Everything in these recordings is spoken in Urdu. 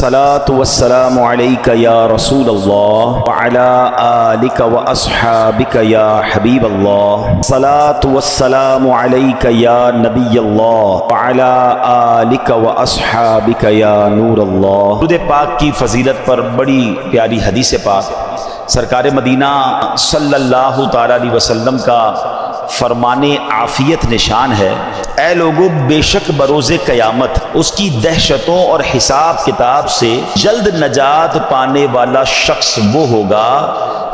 الصلاة والسلام عليك يا رسول الله وعلى آلك وأصحابك يا حبيب الله الصلاة والسلام عليك يا نبي الله وعلى آلك وأصحابك يا نور الله۔ درود پاک کی فضیلت پر بڑی پیاری حدیث پاک سرکار مدینہ صلی اللہ تعالی علیہ وسلم کا فرمان عافیت نشان ہے، اے لوگو بے شک بروز قیامت اس کی دہشتوں اور حساب کتاب سے جلد نجات پانے والا شخص وہ ہوگا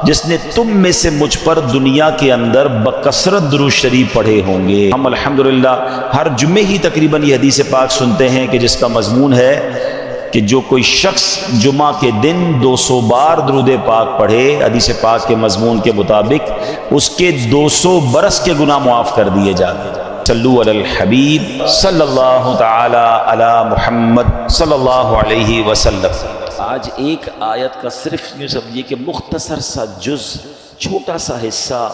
جس نے تم میں سے مجھ پر دنیا کے اندر بکثرت درود شریف پڑھے ہوں گے۔ ہم الحمدللہ ہر جمعے ہی تقریباً یہ حدیث پاک سنتے ہیں کہ جس کا مضمون ہے کہ جو کوئی شخص جمعہ کے دن 200 بار درود پاک پڑھے، حدیث پاک کے مضمون کے مطابق اس کے 200 برس کے گناہ معاف کر دیے جاتے ہیں۔ صلو علی الحبیب صلی اللہ تعالی علی محمد صلی اللہ علیہ وسلم۔ آج ایک آیت کا صرف یوں سمجھیے کہ مختصر سا جز، چھوٹا سا حصہ،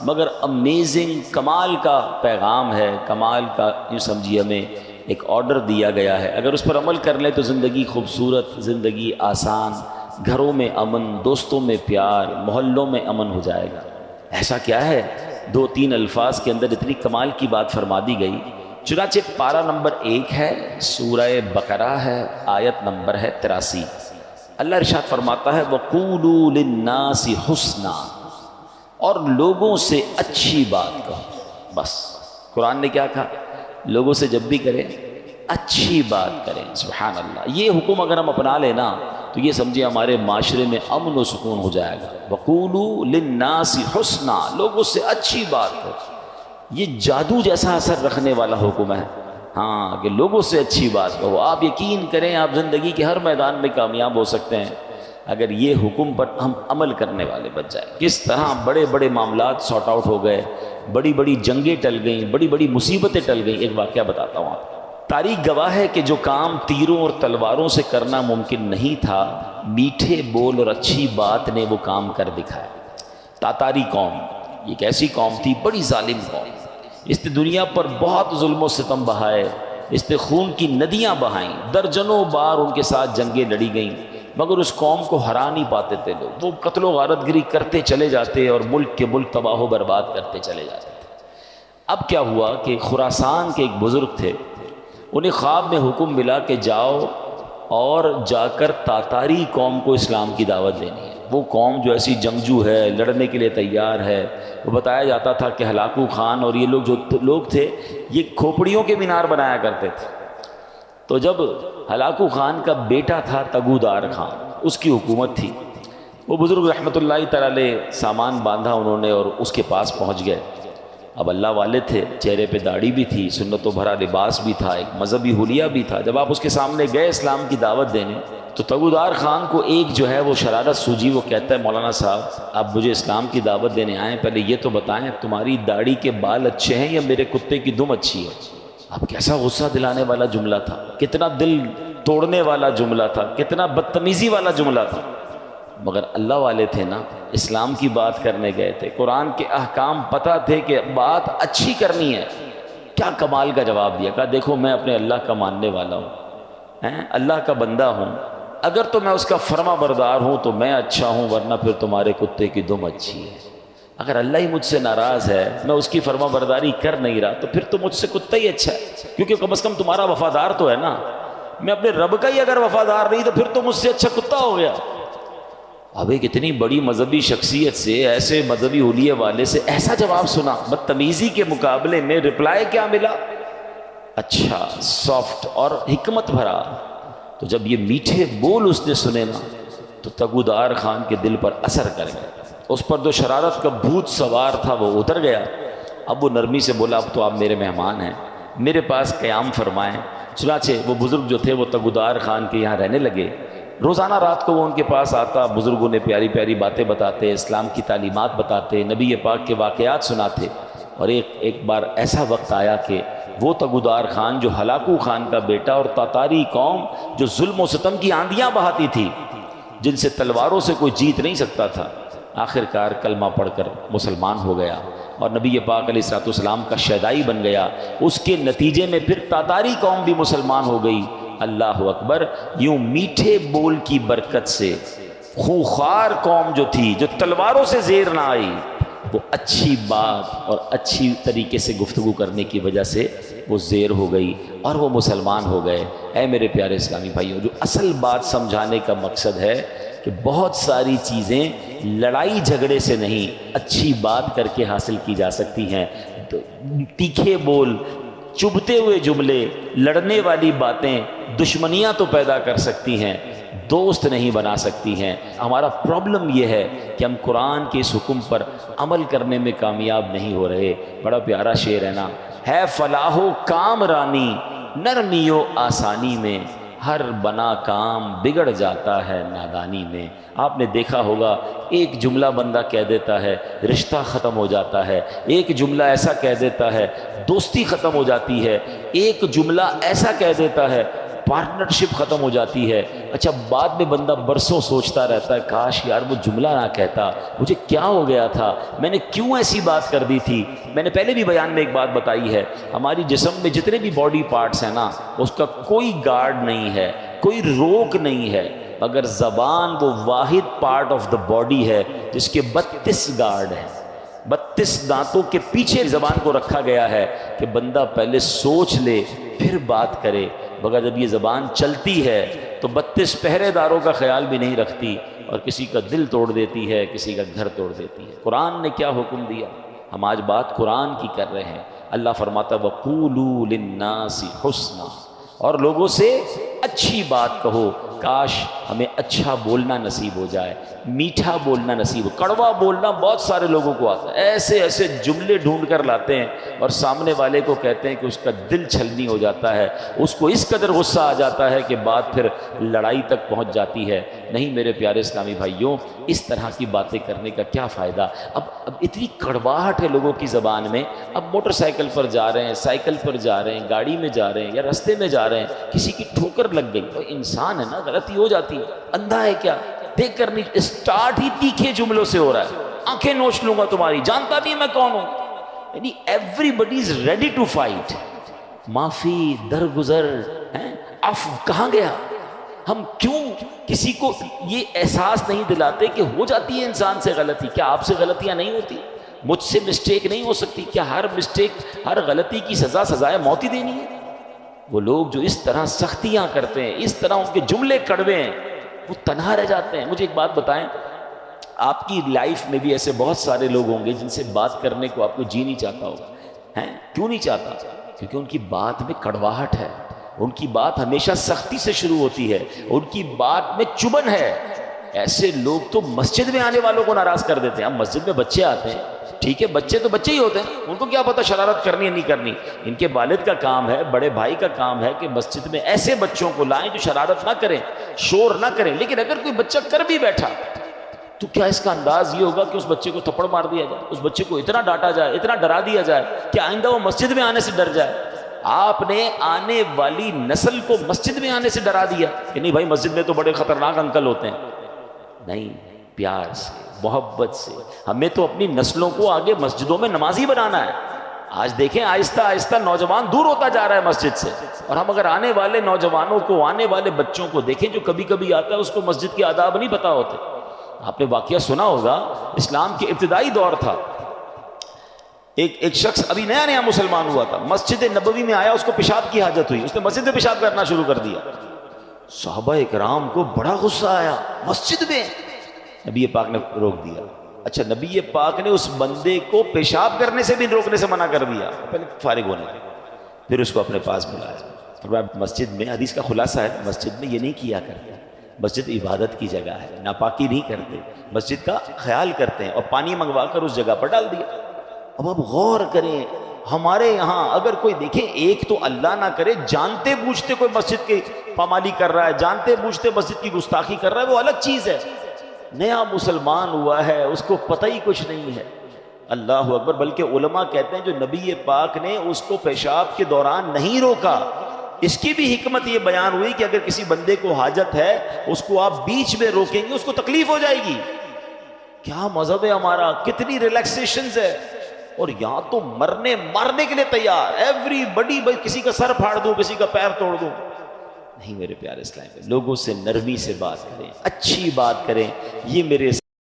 مگر امیزنگ کمال کا پیغام ہے، کمال کا یوں سمجھیے ہمیں ایک آرڈر دیا گیا ہے۔ اگر اس پر عمل کر لیں تو زندگی خوبصورت، زندگی آسان، گھروں میں امن، دوستوں میں پیار، محلوں میں امن ہو جائے گا۔ ایسا کیا ہے 2-3 الفاظ کے اندر اتنی کمال کی بات فرما دی گئی۔ چنانچہ پارہ نمبر 1 ہے، سورہ بقرہ ہے، آیت نمبر ہے 83۔ اللہ ارشاد فرماتا ہے وَقُولُوا لِلنَّاسِ حُسْنًا، اور لوگوں سے اچھی بات کہو۔ بس قرآن نے کیا کہا؟ لوگوں سے جب بھی کریں اچھی بات کریں۔ سبحان اللہ، یہ حکم اگر ہم اپنا لیں نا تو یہ سمجھے ہمارے معاشرے میں امن و سکون ہو جائے گا۔ وَقُولُوا لِلنَّاسِ حُسْنًا، لوگوں سے اچھی بات کرو۔ یہ جادو جیسا اثر رکھنے والا حکم ہے، ہاں، کہ لوگوں سے اچھی بات کہو۔ آپ یقین کریں آپ زندگی کے ہر میدان میں کامیاب ہو سکتے ہیں اگر یہ حکم پر ہم عمل کرنے والے بچ جائیں۔ کس طرح بڑے بڑے معاملات سارٹ آؤٹ ہو گئے، بڑی بڑی جنگیں ٹل گئیں، بڑی بڑی مصیبتیں ٹل گئیں۔ ایک واقعہ بتاتا ہوں آپ کو۔ تاریخ گواہ ہے کہ جو کام تیروں اور تلواروں سے کرنا ممکن نہیں تھا، میٹھے بول اور اچھی بات نے وہ کام کر دکھایا۔ تاتاری قوم ایک ایسی قوم تھی، بڑی ظالم قوم، اس نے دنیا پر بہت ظلم و ستم بہائے، اس نے خون کی ندیاں بہائیں، درجنوں بار ان کے ساتھ جنگیں لڑی گئیں، مگر اس قوم کو ہرا نہیں پاتے تھے لوگ۔ وہ قتل و غارت گری کرتے چلے جاتے اور ملک کے ملک تباہ و برباد کرتے چلے جاتے تھے۔ اب کیا ہوا کہ خراسان کے ایک بزرگ تھے، انہیں خواب میں حکم ملا کہ جاؤ اور جا کر تاتاری قوم کو اسلام کی دعوت دینی ہے۔ وہ قوم جو ایسی جنگجو ہے، لڑنے کے لیے تیار ہے۔ وہ بتایا جاتا تھا کہ ہلاکو خان اور یہ لوگ جو لوگ تھے یہ کھوپڑیوں کے مینار بنایا کرتے تھے۔ تو جب ہلاکو خان کا بیٹا تھا تگودار خان، اس کی حکومت تھی، وہ بزرگ رحمۃ اللہ تعالی علیہ سامان باندھا انہوں نے اور اس کے پاس پہنچ گئے۔ اب اللہ والے تھے، چہرے پہ داڑھی بھی تھی، سنتوں بھرا لباس بھی تھا، ایک مذہبی حلیہ بھی تھا۔ جب آپ اس کے سامنے گئے اسلام کی دعوت دینے تو تگودار خان کو ایک جو ہے وہ شرارت سوجی۔ وہ کہتا ہے مولانا صاحب آپ مجھے اسلام کی دعوت دینے آئیں، پہلے یہ تو بتائیں تمہاری داڑھی کے بال اچھے ہیں یا میرے کتے کی دم اچھی ہے؟ اب کیسا غصہ دلانے والا جملہ تھا، کتنا دل توڑنے والا جملہ تھا، کتنا بدتمیزی والا جملہ تھا، مگر اللہ والے تھے نا، اسلام کی بات کرنے گئے تھے، قرآن کے احکام پتہ تھے کہ بات اچھی کرنی ہے۔ کیا کمال کا جواب دیا، کہا دیکھو میں اپنے اللہ کا ماننے والا ہوں، اللہ کا بندہ ہوں، اگر تو میں اس کا فرما بردار ہوں تو میں اچھا ہوں، ورنہ پھر تمہارے کتے کی دم اچھی ہے۔ اگر اللہ ہی مجھ سے ناراض ہے، میں اس کی فرما برداری کر نہیں رہا، تو پھر تو مجھ سے کتا ہی اچھا ہے، کیونکہ کم از کم تمہارا وفادار تو ہے نا۔ میں اپنے رب کا ہی اگر وفادار نہیں تو پھر تو مجھ سے اچھا کتا ہو گیا۔ اب ایک اتنی بڑی مذہبی شخصیت سے، ایسے مذہبی حلیے والے سے ایسا جواب سنا، بدتمیزی کے مقابلے میں رپلائی کیا ملا؟ اچھا، سافٹ اور حکمت بھرا۔ تو جب یہ میٹھے بول اس نے سنے نا تو تگودار خان کے دل پر اثر کر گئے، اس پر جو شرارت کا بھوت سوار تھا وہ اتر گیا۔ اب وہ نرمی سے بولا اب تو آپ میرے مہمان ہیں، میرے پاس قیام فرمائیں۔ چنانچہ وہ بزرگ جو تھے وہ تگودار خان کے یہاں رہنے لگے۔ روزانہ رات کو وہ ان کے پاس آتا، بزرگوں نے پیاری پیاری باتیں بتاتے، اسلام کی تعلیمات بتاتے، نبی پاک کے واقعات سناتے۔ اور ایک بار ایسا وقت آیا کہ وہ تگودار خان جو ہلاکو خان کا بیٹا اور تاتاری قوم جو ظلم و ستم کی آندیاں بہاتی تھی، جن سے تلواروں سے کوئی جیت نہیں سکتا تھا، آخر کار کلمہ پڑھ کر مسلمان ہو گیا اور نبی پاک علیہ السلام کا شیدائی بن گیا۔ اس کے نتیجے میں پھر تاتاری قوم بھی مسلمان ہو گئی۔ اللہ اکبر، یوں میٹھے بول کی برکت سے خوخار قوم جو تھی، جو تلواروں سے زیر نہ آئی، وہ اچھی بات اور اچھی طریقے سے گفتگو کرنے کی وجہ سے وہ زیر ہو گئی اور وہ مسلمان ہو گئے۔ اے میرے پیارے اسلامی بھائیوں، جو اصل بات سمجھانے کا مقصد ہے کہ بہت ساری چیزیں لڑائی جھگڑے سے نہیں، اچھی بات کر کے حاصل کی جا سکتی ہیں۔ تیکھے بول، چبھتے ہوئے جملے، لڑنے والی باتیں دشمنیاں تو پیدا کر سکتی ہیں، دوست نہیں بنا سکتی ہیں۔ ہمارا پرابلم یہ ہے کہ ہم قرآن کے اس حکم پر عمل کرنے میں کامیاب نہیں ہو رہے۔ بڑا پیارا شعر ہے نا، ہے فلاح و کام رانی نرمی و آسانی میں، ہر بنا کام بگڑ جاتا ہے نادانی میں۔ آپ نے دیکھا ہوگا ایک جملہ بندہ کہہ دیتا ہے رشتہ ختم ہو جاتا ہے، ایک جملہ ایسا کہہ دیتا ہے دوستی ختم ہو جاتی ہے، ایک جملہ ایسا کہہ دیتا ہے پارٹنرشپ ختم ہو جاتی ہے۔ اچھا بعد میں بندہ برسوں سوچتا رہتا ہے کاش یار وہ جملہ نہ کہتا، مجھے کیا ہو گیا تھا، میں نے کیوں ایسی بات کر دی تھی۔ میں نے پہلے بھی بیان میں ایک بات بتائی ہے، ہماری جسم میں جتنے بھی باڈی پارٹس ہیں نا، اس کا کوئی گارڈ نہیں ہے، کوئی روک نہیں ہے، مگر زبان وہ واحد پارٹ آف دا باڈی ہے جس کے 32 گارڈ ہیں، 32 دانتوں کے پیچھے زبان کو رکھا گیا ہے کہ بندہ پہلے سوچ لے پھر بات کرے، مگر جب یہ زبان چلتی ہے تو 32 پہرے داروں کا خیال بھی نہیں رکھتی اور کسی کا دل توڑ دیتی ہے، کسی کا گھر توڑ دیتی ہے۔ قرآن نے کیا حکم دیا؟ ہم آج بات قرآن کی کر رہے ہیں۔ اللہ فرماتا وَقُولُوا لِلنَّاسِ حُسْنًا، اور لوگوں سے اچھی بات کہو۔ کاش ہمیں اچھا بولنا نصیب ہو جائے، میٹھا بولنا نصیب ہو۔ کڑوا بولنا بہت سارے لوگوں کو آتا ہے، ایسے ایسے جملے ڈھونڈ کر لاتے ہیں اور سامنے والے کو کہتے ہیں کہ اس کا دل چھلنی ہو جاتا ہے، اس کو اس قدر غصہ آ جاتا ہے کہ بات پھر لڑائی تک پہنچ جاتی ہے۔ نہیں میرے پیارے اسلامی بھائیوں، اس طرح کی باتیں کرنے کا کیا فائدہ؟ اب اتنی کڑواہٹ ہے لوگوں کی زبان میں۔ اب موٹر سائیکل پر جا رہے ہیں، سائیکل پر جا رہے ہیں، گاڑی میں جا رہے ہیں یا رستے میں جا رہے ہیں، کسی کی ٹھوکر لگ گئی، وہ انسان ہے نا، غلطی ہو جاتی ہے، اندھا ہے کیا؟ دیکھ کر نہیں، اسٹارٹ ہی تیکھے جملوں سے ہو رہا ہے، آنکھیں نوچ لوں گا تمہاری، جانتا نہیں میں کون ہوں۔ یعنی everybody is ready to fight. معافی، درگزر، عفو کہاں گیا؟ ہم کیوں کسی کو یہ احساس نہیں دلاتے کہ ہو جاتی ہے انسان سے غلطی؟ کیا آپ سے غلطیاں نہیں ہوتی؟ مجھ سے مسٹیک نہیں ہو سکتی؟ کیا ہر مسٹیک، ہر غلطی کی سزائے موت ہی دینی ہے؟ وہ لوگ جو اس طرح سختیاں کرتے ہیں، اس طرح ان کے جملے کڑوے ہیں، وہ تنہا رہ جاتے ہیں۔ مجھے ایک بات بتائیں، آپ کی لائف میں بھی ایسے بہت سارے لوگ ہوں گے جن سے بات کرنے کو آپ کو جی نہیں چاہتا ہوگا، ہیں؟ کیوں نہیں چاہتا؟ کیونکہ ان کی بات میں کڑواہٹ ہے، ان کی بات ہمیشہ سختی سے شروع ہوتی ہے، ان کی بات میں چبھن ہے۔ ایسے لوگ تو مسجد میں آنے والوں کو ناراض کر دیتے ہیں۔ اب مسجد میں بچے آتے ہیں، ٹھیک ہے، بچے تو بچے ہی ہوتے ہیں، ان کو کیا پتہ شرارت کرنی ہے نہیں کرنی۔ ان کے والد کا کام ہے، بڑے بھائی کا کام ہے کہ مسجد میں ایسے بچوں کو لائیں جو شرارت نہ کریں، شور نہ کریں۔ لیکن اگر کوئی بچہ کر بھی بیٹھا تو کیا اس کا انداز یہ ہوگا کہ اس بچے کو تھپڑ مار دیا جائے، اس بچے کو اتنا ڈانٹا جائے، اتنا ڈرا دیا جائے کہ آئندہ وہ مسجد میں آنے سے ڈر جائے؟ آپ نے آنے والی نسل کو مسجد میں آنے سے ڈرا دیا کہ نہیں بھائی مسجد میں تو بڑے خطرناک انکل ہوتے ہیں۔ نہیں، پیار سے، محبت سے ہمیں تو اپنی نسلوں کو آگے مسجدوں میں نمازی بنانا ہے۔ آج دیکھیں آہستہ آہستہ نوجوان دور ہوتا جا رہا ہے مسجد سے، اور ہم اگر آنے والے نوجوانوں کو، آنے والے بچوں کو دیکھیں جو کبھی کبھی آتا ہے اس کو مسجد کے آداب نہیں پتہ ہوتے۔ آپ نے واقعہ سنا ہوگا، اسلام کے ابتدائی دور تھا، ایک شخص ابھی نیا نیا مسلمان ہوا تھا، مسجد نبوی میں آیا، اس کو پیشاب کی حاجت ہوئی، اس نے مسجد میں پیشاب کرنا شروع کر دیا۔ صحابہ اکرام کو بڑا غصہ آیا، مسجد میں؟ نبی پاک نے روک دیا۔ اچھا، نبی پاک نے اس بندے کو پیشاب کرنے سے بھی روکنے سے منع کر دیا، پہلے فارغ ہونے دیا، پھر اس کو اپنے پاس بلایا۔ مسجد میں، حدیث کا خلاصہ ہے، مسجد میں یہ نہیں کیا کرتے، مسجد عبادت کی جگہ ہے، ناپاکی نہیں کرتے، مسجد کا خیال کرتے ہیں، اور پانی منگوا کر اس جگہ پر ڈال دیا۔ اب آپ غور کریں، ہمارے یہاں اگر کوئی دیکھیں، ایک تو اللہ نہ کرے جانتے بوجھتے کوئی مسجد کی پامالی کر رہا ہے، جانتے بوجھتے مسجد کی گستاخی کر رہا ہے، وہ الگ چیز ہے۔ نیا مسلمان ہوا ہے، اس کو پتہ ہی کچھ نہیں ہے، اللہ اکبر۔ بلکہ علماء کہتے ہیں جو نبی پاک نے اس کو پیشاب کے دوران نہیں روکا، اس کی بھی حکمت یہ بیان ہوئی کہ اگر کسی بندے کو حاجت ہے، اس کو آپ بیچ میں روکیں گے اس کو تکلیف ہو جائے گی۔ کیا مذہب ہے ہمارا، کتنی ریلیکسیشنز ہے، اور یہاں تو مارنے کے لیے تیار، ایوری بڈی، کسی کا سر پھاڑ دوں، کسی کا پیر توڑ دوں۔ نہیں میرے پیارے اسلام، لوگوں سے نرمی سے بات کریں، اچھی بات کریں، یہ میرے